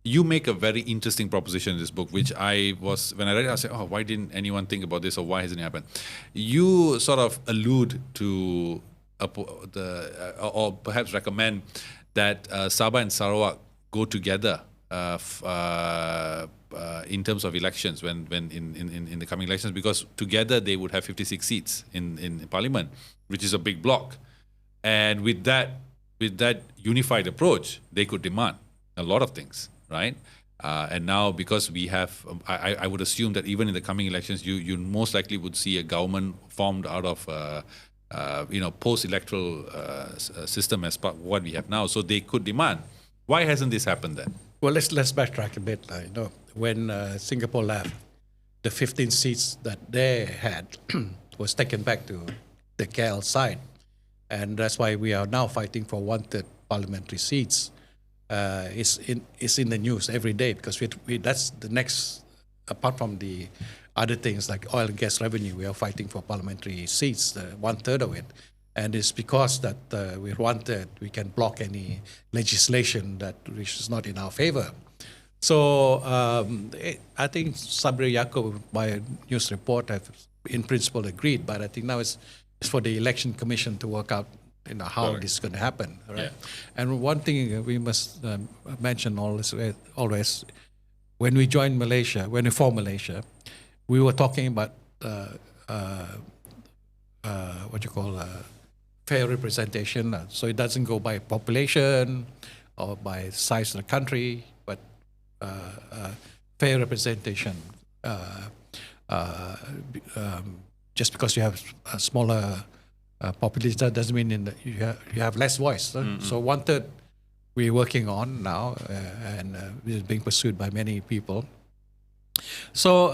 you make a very interesting proposition in this book, which when I read it, I said, oh, why didn't anyone think about this, or why hasn't it happened? You sort of allude to or perhaps recommend that Sabah and Sarawak go together in terms of elections when in the coming elections, because together they would have 56 seats in Parliament, which is a big bloc. And with that unified approach, they could demand a lot of things, right? And now, because we have, I would assume that even in the coming elections, you most likely would see a government formed out of post-electoral system as part of what we have now. So they could demand. Why hasn't this happened then? Well, let's backtrack a bit. When Singapore left, the 15 seats that they had was taken back to the KL side, and that's why we are now fighting for 1/3 parliamentary seats. It's in the news every day, because that's the next, apart from the other things like oil and gas revenue, we are fighting for parliamentary seats, 1/3 of it. And it's because that with 1/3 we can block any legislation which is not in our favor. So I think Sabri Yaakob, by news report, have in principle agreed, but I think now it's for the election commission to work out how this is going to happen. Right? Yeah. And one thing we must mention always, when we joined Malaysia, when we formed Malaysia, we were talking about fair representation. So it doesn't go by population or by size of the country, but fair representation. Just because you have a smaller population, that doesn't mean that you have less voice. Mm-hmm. So 1/3 we're working on now, and is being pursued by many people. So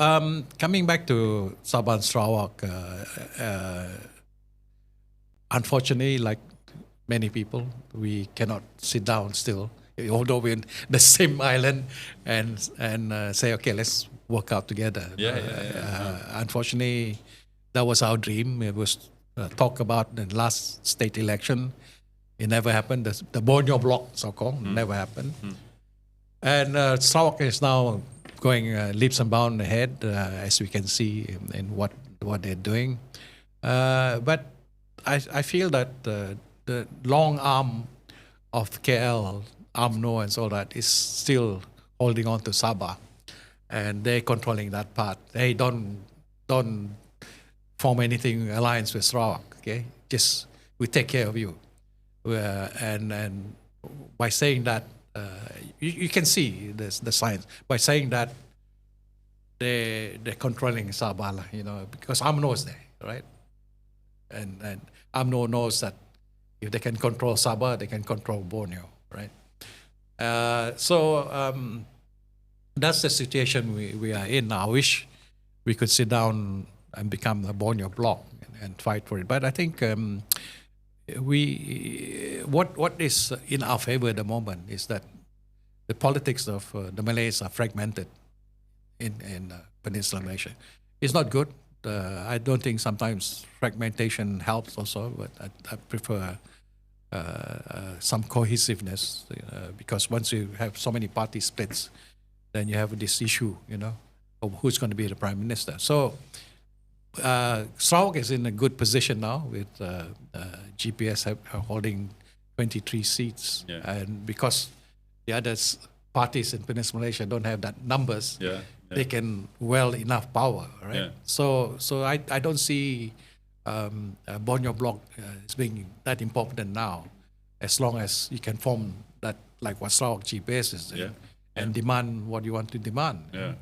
coming back to Sabah and Sarawak, unfortunately, like many people, we cannot sit down still, although we're in the same island, and say, okay, let's work out together. Unfortunately, that was our dream. It was talk about the last state election. It never happened. The Borneo bloc, so-called, never happened. And Sarawak is now going leaps and bounds ahead, as we can see in what they're doing. But I feel that the long arm of KL, UMNO and so that is still holding on to Sabah, and they're controlling that part. They don't form anything alliance with Sarawak. Okay, just we take care of you, and by saying that, you can see the signs. By saying that, they're controlling Sabah, because UMNO is there, right? And UMNO knows that if they can control Sabah, they can control Borneo, right? So that's the situation we are in now. I wish we could sit down and become a Borneo bloc and fight for it. But I think what is in our favor at the moment is that the politics of the Malays are fragmented in Peninsular Malaysia. It's not good. I don't think sometimes fragmentation helps also, but I prefer some cohesiveness, because once you have so many party splits, then you have this issue, of who's going to be the Prime Minister. So Sarawak is in a good position now with GPS holding 23 seats, and because the other parties in Peninsular Malaysia don't have that numbers, they can well enough power, right? Yeah. So I don't see Borneo bloc as being that important now, as long as you can form that, like what Sarawak GPS is doing, and demand what you want to demand. Yeah.